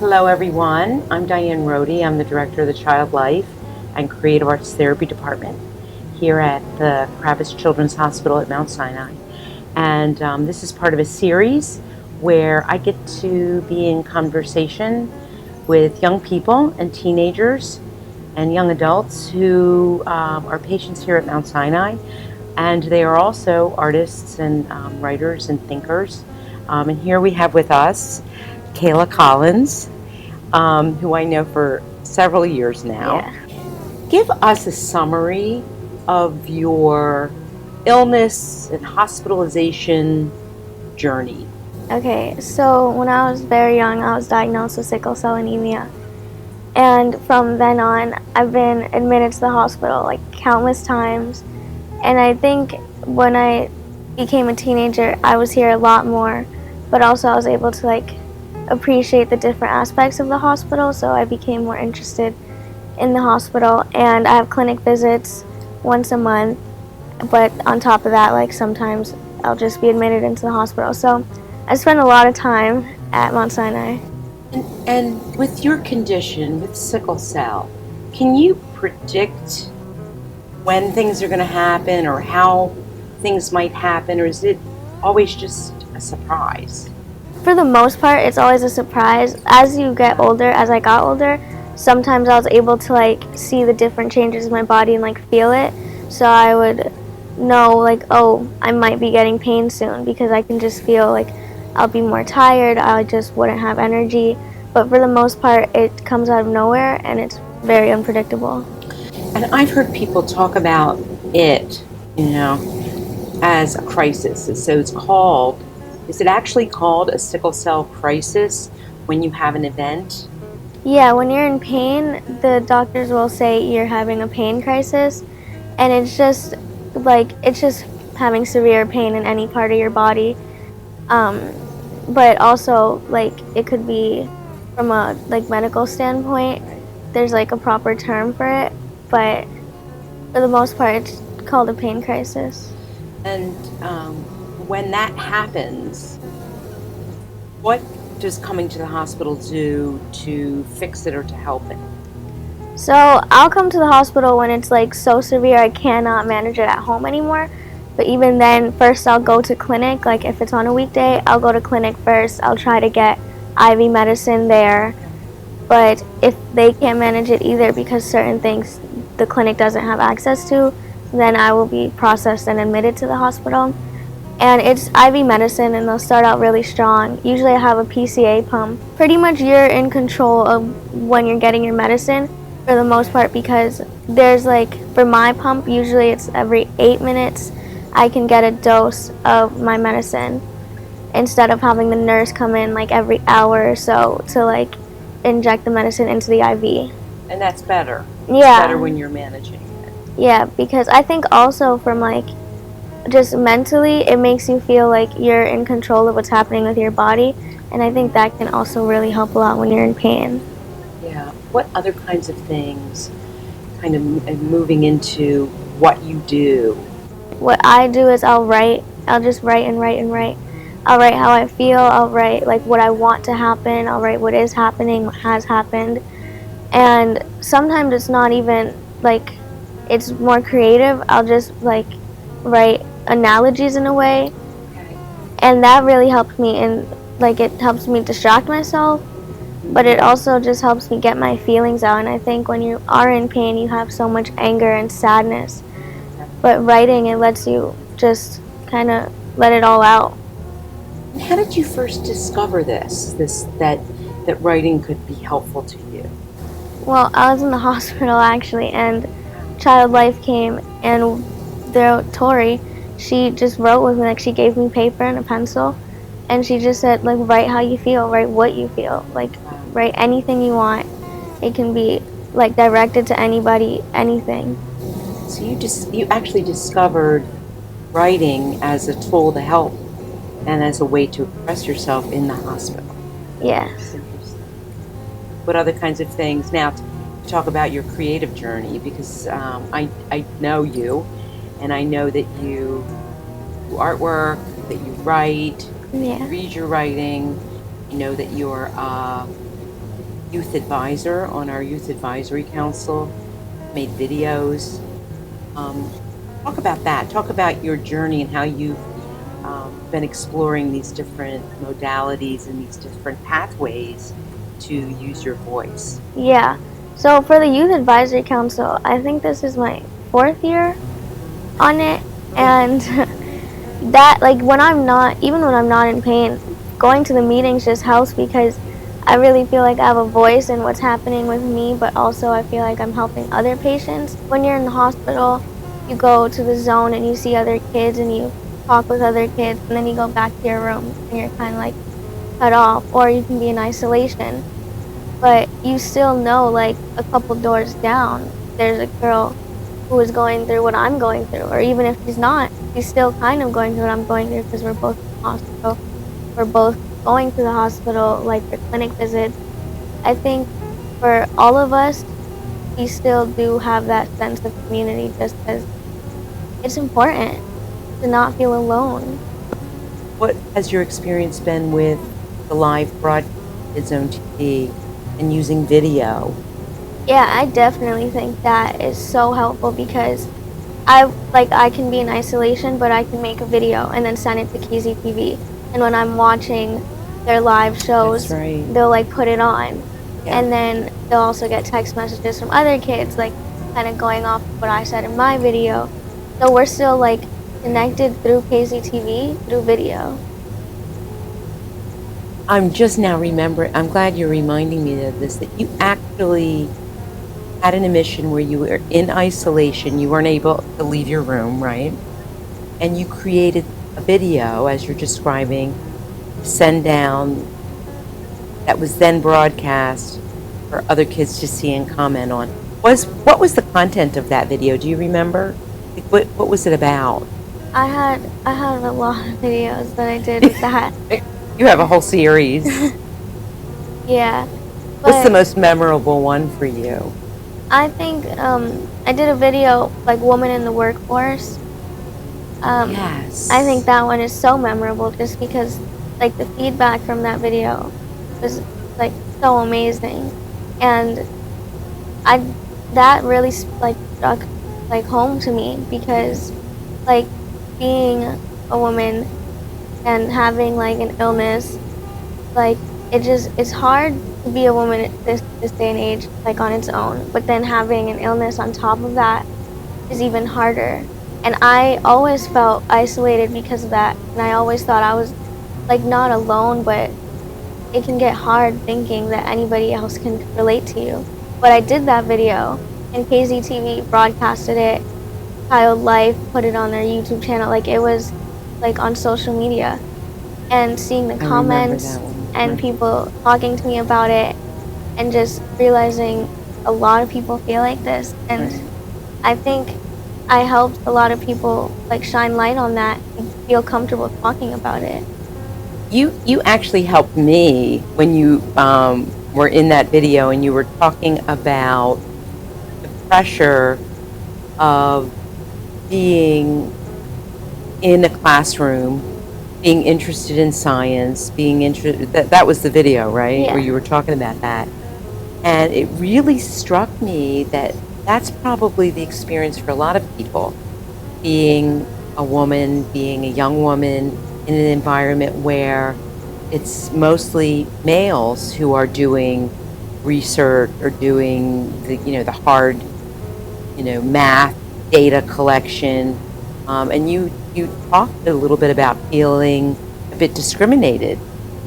Hello everyone, I'm Diane Rohde. I'm the Director of the Child Life and Creative Arts Therapy Department here at the Kravis Children's Hospital at Mount Sinai. And this is part of a series where I get to be in conversation with young people and teenagers and young adults who are patients here at Mount Sinai. And they are also artists and writers and thinkers. And here we have with us Kayla Collins, who I know for several years now. Yeah. Give us a summary of your illness and hospitalization journey. Okay, so when I was very young, I was diagnosed with sickle cell anemia. And from then on, I've been admitted to the hospital like countless times. And I think when I became a teenager, I was here a lot more, but also I was able to appreciate the different aspects of the hospital, so I became more interested in the hospital. And I have clinic visits once a month, but on top of that, sometimes I'll just be admitted into the hospital. So I spend a lot of time at Mount Sinai. And with your condition, with sickle cell, can you predict when things are going to happen or how things might happen, or is it always just a surprise? For the most part, it's always a surprise. As you get older, as I got older, sometimes I was able to see the different changes in my body and feel it. So I would know oh, I might be getting pain soon, because I can just feel I'll be more tired, I just wouldn't have energy. But for the most part, it comes out of nowhere and it's very unpredictable. And I've heard people talk about it, as a crisis. So is it actually called a sickle cell crisis when you have an event? Yeah, when you're in pain, the doctors will say you're having a pain crisis, and it's just having severe pain in any part of your body. But also it could be from a medical standpoint. There's a proper term for it, but for the most part, it's called a pain crisis. And when that happens, what does coming to the hospital do to fix it or to help it? So I'll come to the hospital when it's so severe I cannot manage it at home anymore. But even then, first I'll go to clinic. If it's on a weekday, I'll go to clinic first. I'll try to get IV medicine there. But if they can't manage it either, because certain things the clinic doesn't have access to, then I will be processed and admitted to the hospital. And it's IV medicine, and they'll start out really strong. Usually I have a PCA pump. Pretty much you're in control of when you're getting your medicine for the most part, because there's for my pump, usually it's every 8 minutes I can get a dose of my medicine, instead of having the nurse come in every hour or so to inject the medicine into the IV. And that's better. Yeah. It's better when you're managing it. Yeah, because I think also from just mentally, it makes you feel you're in control of what's happening with your body, and I think that can also really help a lot when you're in pain. Yeah. What other kinds of things, kind of moving into what you do? What I do is I'll write. I'll just write and write and write. I'll write how I feel. I'll write what I want to happen. I'll write what is happening, what has happened. And sometimes it's not even it's more creative. I'll just write analogies in a way. Okay. And that really helps me, and it helps me distract myself, but it also just helps me get my feelings out. And I think when you are in pain, you have so much anger and sadness, but writing, it lets you just kind of let it all out. How did you first discover that writing could be helpful to you? Well, I was in the hospital actually, and Child Life came, and Tori, she just wrote with me. She gave me paper and a pencil, and she just said write how you feel, write what you feel, write anything you want. It can be directed to anybody, anything. So you actually discovered writing as a tool to help and as a way to express yourself in the hospital. Yes. What other kinds of things? Now, to talk about your creative journey, because I know you, and I know that you do artwork, that you write, Yeah. read your writing. I know that you're youth advisor on our youth advisory council, made videos. Um, Talk about that. Talk about your journey and how you've been exploring these different modalities and these different pathways to use your voice. Yeah. So for the Youth Advisory Council, I think this is my 4th year on it, and that, like, when I'm not, even when I'm not in pain, going to the meetings just helps because I really feel like I have a voice in what's happening with me, but also I feel like I'm helping other patients. When you're in the hospital, you go to the zone and you see other kids and you talk with other kids, and then you go back to your room and you're kind of like cut off, or you can be in isolation. But you still know, like, a couple doors down, there's a girl who is going through what I'm going through, or even if she's not, she's still kind of going through what I'm going through because we're both in the hospital. We're both going to the hospital, like, for clinic visits. I think for all of us, we still do have that sense of community just because it's important to not feel alone. What has your experience been with the live broadcast at Zone TV and using video? Yeah, I definitely think that is so helpful because I can be in isolation, but I can make a video and then send it to KZTV. And when I'm watching their live shows, That's right. they'll like put it on. Yeah. And then they'll also get text messages from other kids, like kind of going off what I said in my video. So we're still like connected through KZTV through video. I'm just now remembering, I'm glad you're reminding me of this, that you actually had an admission where you were in isolation. You weren't able to leave your room, right? And you created a video, as you're describing, send down, that was then broadcast for other kids to see and comment on. What was the content of that video? Do you remember? Like, what was it about? I had a lot of videos that I did with that. You have a whole series. Yeah. What's the But most memorable one for you? I think I did a video like woman in the workforce. Yes. I think that one is so memorable just because like the feedback from that video was like so amazing, and I that really like struck like home to me because like being a woman and having like an illness, like it's hard to be a woman at this day and age, like on its own, but then having an illness on top of that is even harder. And I always felt isolated because of that, and I always thought I was like not alone, but it can get hard thinking that anybody else can relate to you. But I did that video and KZTV broadcasted it, Child Life put it on their YouTube channel, like it was like on social media, and seeing the comments and people talking to me about it and just realizing a lot of people feel like this, and I think I helped a lot of people like shine light on that and feel comfortable talking about it. You actually helped me when you were in that video and you were talking about the pressure of being in a classroom, being interested in science, being interested, that was the video, right? Yeah. Where you were talking about that. And it really struck me that that's probably the experience for a lot of people, being a woman, being a young woman in an environment where it's mostly males who are doing research or doing the hard, math, data collection. And you talked a little bit about feeling a bit discriminated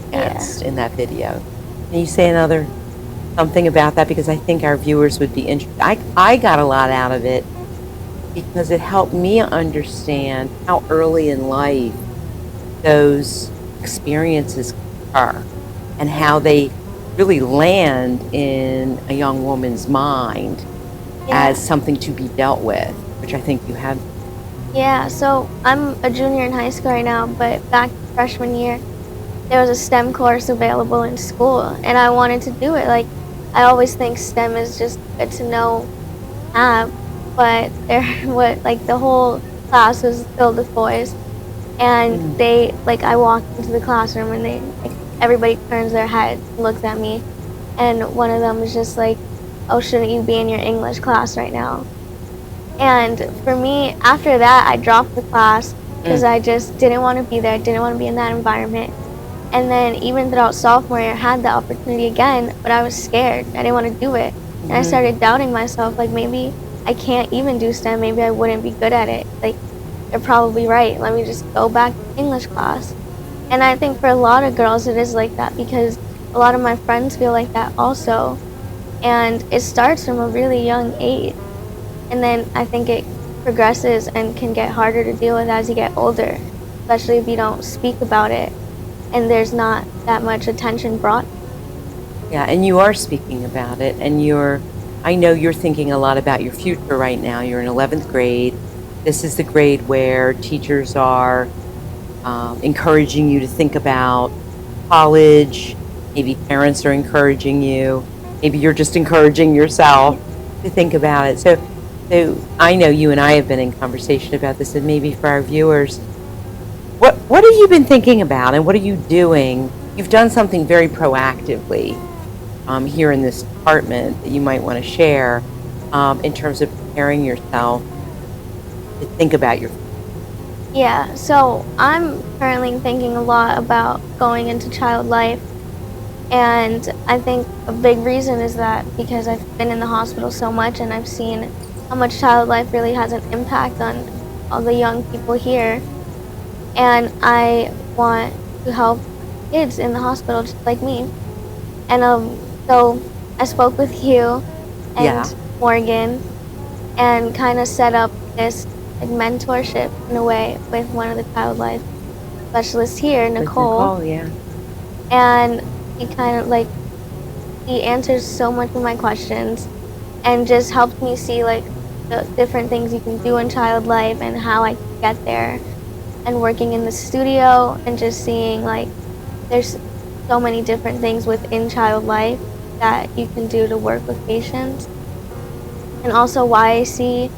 against in that video. Can you say something about that? Because I think our viewers would be interested. I got a lot out of it because it helped me understand how early in life those experiences are and how they really land in a young woman's mind as something to be dealt with, which I think you have. Yeah, so I'm a junior in high school right now, but back freshman year, there was a STEM course available in school, and I wanted to do it. Like, I always think STEM is just good to know, but the whole class was filled with boys, and I walked into the classroom and everybody turns their head and looks at me, and one of them was just like, "Oh, shouldn't you be in your English class right now?" And for me, after that, I dropped the class because Mm. I just didn't want to be there, didn't want to be in that environment. And then even throughout sophomore year, I had the opportunity again, but I was scared. I didn't want to do it. And I Hmm. started doubting myself, like maybe I can't even do STEM, maybe I wouldn't be good at it. Like they're probably right. Let me just go back to English class. And I think for a lot of girls it is like that because a lot of my friends feel like that also. And it starts from a really young age. And then I think it progresses and can get harder to deal with as you get older, especially if you don't speak about it and there's not that much attention brought. Yeah, and you are speaking about it, and I know you're thinking a lot about your future right now. You're in 11th grade. This is the grade where teachers are encouraging you to think about college. Maybe parents are encouraging you. Maybe you're just encouraging yourself to think about it. So I know you and I have been in conversation about this, and maybe for our viewers, what have you been thinking about, and what are you doing? You've done something very proactively here in this department that you might want to share in terms of preparing yourself to think about your. Yeah, so I'm currently thinking a lot about going into child life, and I think a big reason is that because I've been in the hospital so much and I've seen how much child life really has an impact on all the young people here, and I want to help kids in the hospital just like me. And so I spoke with you Yeah, and Morgan and kind of set up this like mentorship in a way with one of the child life specialists here, with Nicole, Nicole. Yeah. and he kind of like he answers so much of my questions and just helped me see like the different things you can do in child life and how I can get there, and working in the studio and just seeing like there's so many different things within child life that you can do to work with patients, and also why I see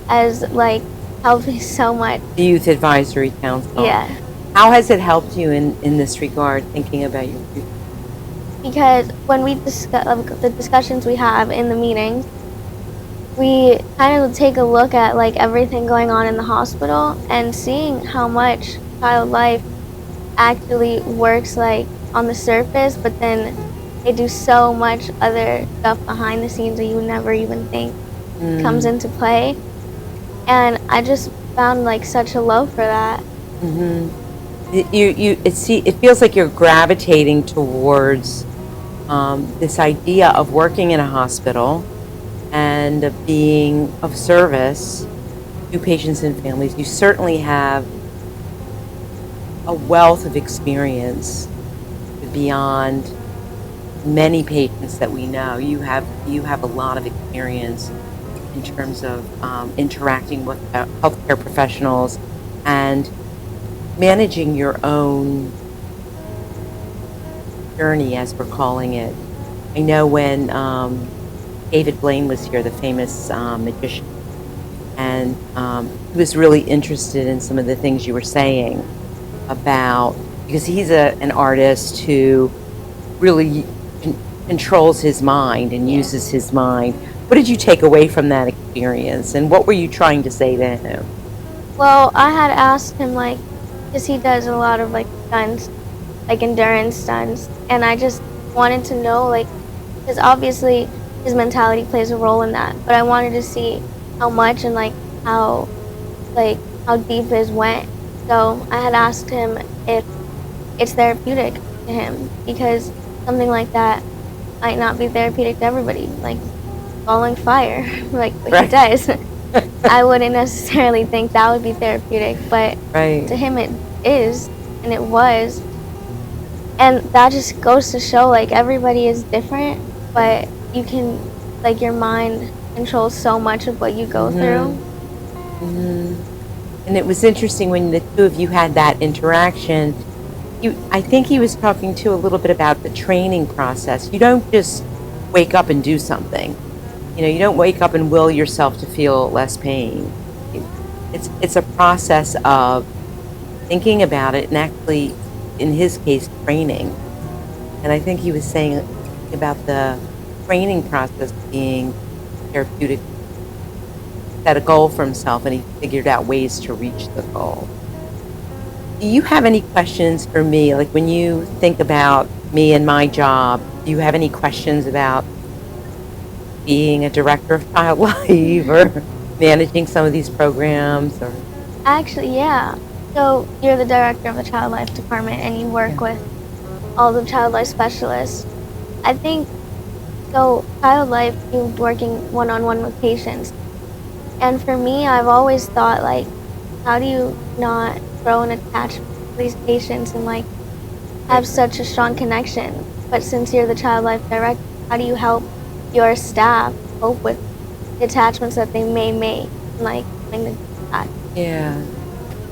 as like helped me so much. The Youth Advisory Council. Yeah, How has it helped you in this regard, thinking about your future? because when we discuss the discussions we have in the meetings, we kind of take a look at like everything going on in the hospital and seeing how much child life actually works like on the surface, but then they do so much other stuff behind the scenes that you would never even think comes Mm, into play. And I just found like such a love for that. hmm. It feels like you're gravitating towards this idea of working in a hospital and of being of service to patients and families. You certainly have a wealth of experience beyond many patients that we know. You have a lot of experience in terms of interacting with healthcare professionals and managing your own journey, as we're calling it. I know when David Blaine was here, the famous magician, and he was really interested in some of the things you were saying about, because he's an artist who really controls his mind and Yeah. uses his mind. What did you take away from that experience, and what were you trying to say to him? Well, I had asked him like, because he does a lot of like stunts, like endurance stunts, and I just wanted to know like, because obviously his mentality plays a role in that, but I wanted to see how much and how like how deep his went. So I had asked him if it's therapeutic to him because something like that might not be therapeutic to everybody, like falling fire, like what he Right. does. I wouldn't necessarily think that would be therapeutic, but Right. to him it is, and it was. And that just goes to show like everybody is different, but you can, like, your mind controls so much of what you go Hmm. through. Hmm. And it was interesting when the two of you had that interaction. I think he was talking to a little bit about the training process. You don't just wake up and do something. You don't wake up and will yourself to feel less pain. It- it's a process of thinking about it and actually, in his case, training. And I think he was saying about the training process being therapeutic, set a goal for himself, and he figured out ways to reach the goal. Do you have any questions for me? Like when you think about me and my job, do you have any questions about being a director of child life or managing some of these programs? Or Actually, yeah. So you're the director of the child life department and you work with all the child life specialists. I think so child life, you're working one-on-one with patients. And for me, I've always thought like, how do you not grow an attachment to these patients and like have such a strong connection? But since you're the child life director, how do you help your staff cope with the attachments that they may make and like doing that? yeah,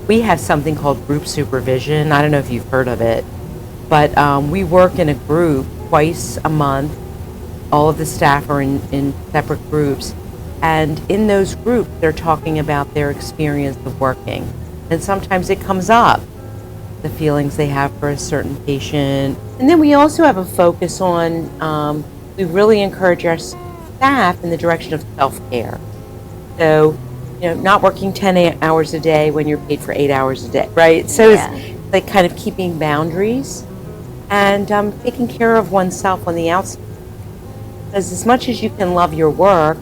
we have something called group supervision. I don't know if you've heard of it, but we work in a group twice a month. All of the staff are in separate groups. And in those groups, they're talking about their experience of working. And sometimes it comes up, the feelings they have for a certain patient. And then we also have a focus on, we really encourage our staff in the direction of self-care. So, not working 10 hours a day when you're paid for 8 hours a day, right? So it's like kind of keeping boundaries and taking care of oneself on the outside. Because as much as you can love your work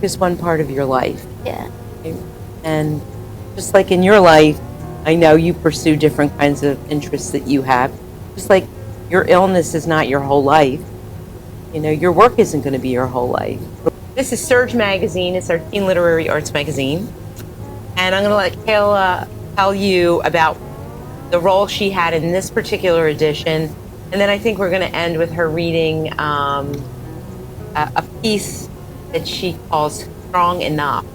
is one part of your life. Yeah. And just like in your life, I know you pursue different kinds of interests that you have. Just like your illness is not your whole life. Your work isn't going to be your whole life. This is Surge Magazine. It's our teen literary arts magazine. And I'm going to let Kayla tell you about the role she had in this particular edition. And then I think we're going to end with her reading a piece that she calls Strong Enough.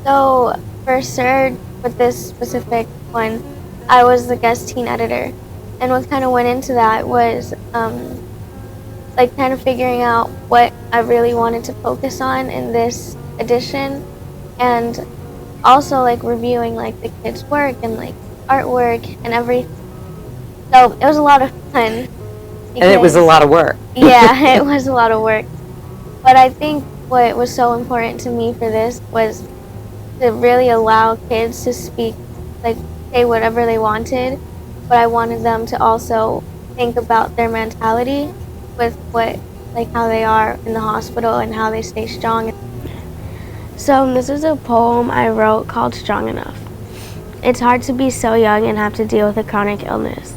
So for Surge, with this specific one, I was the guest teen editor. And what kind of went into that was like kind of figuring out what I really wanted to focus on in this edition, and also like reviewing like the kids' work and like artwork and everything. So it was a lot of fun. And it was a lot of work. Yeah, it was a lot of work. But I think what was so important to me for this was to really allow kids to speak, like say whatever they wanted, but I wanted them to also think about their mentality with how they are in the hospital and how they stay strong. So this is a poem I wrote called Strong Enough. It's hard to be so young and have to deal with a chronic illness.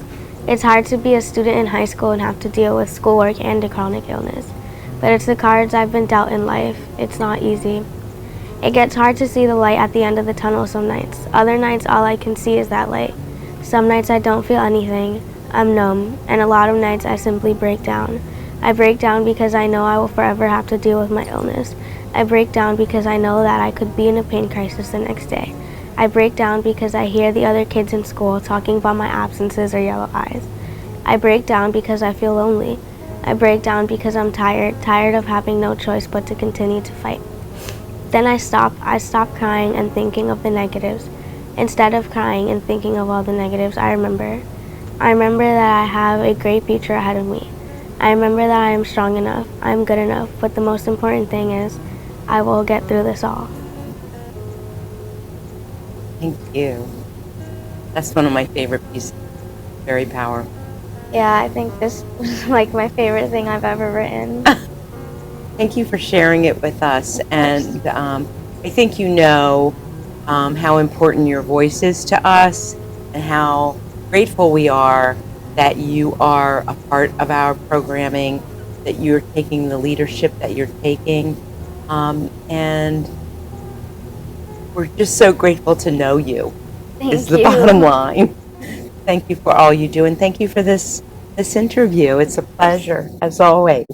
It's hard to be a student in high school and have to deal with schoolwork and a chronic illness. But it's the cards I've been dealt in life. It's not easy. It gets hard to see the light at the end of the tunnel some nights. Other nights all I can see is that light. Some nights I don't feel anything. I'm numb, and a lot of nights I simply break down. I break down because I know I will forever have to deal with my illness. I break down because I know that I could be in a pain crisis the next day. I break down because I hear the other kids in school talking about my absences or yellow eyes. I break down because I feel lonely. I break down because I'm tired of having no choice but to continue to fight. Then I stop crying and thinking of the negatives. Instead of crying and thinking of all the negatives, I remember that I have a great future ahead of me. I remember that I am strong enough, I am good enough, but the most important thing is I will get through this all. Thank you. That's one of my favorite pieces. Very powerful. Yeah, I think this was like my favorite thing I've ever written. Thank you for sharing it with us. And I think how important your voice is to us and how grateful we are that you are a part of our programming, that you're taking the leadership that you're taking. And we're just so grateful to know you. Thank is the you. bottom line. Thank you for all you do, and thank you for this interview. It's a pleasure, as always.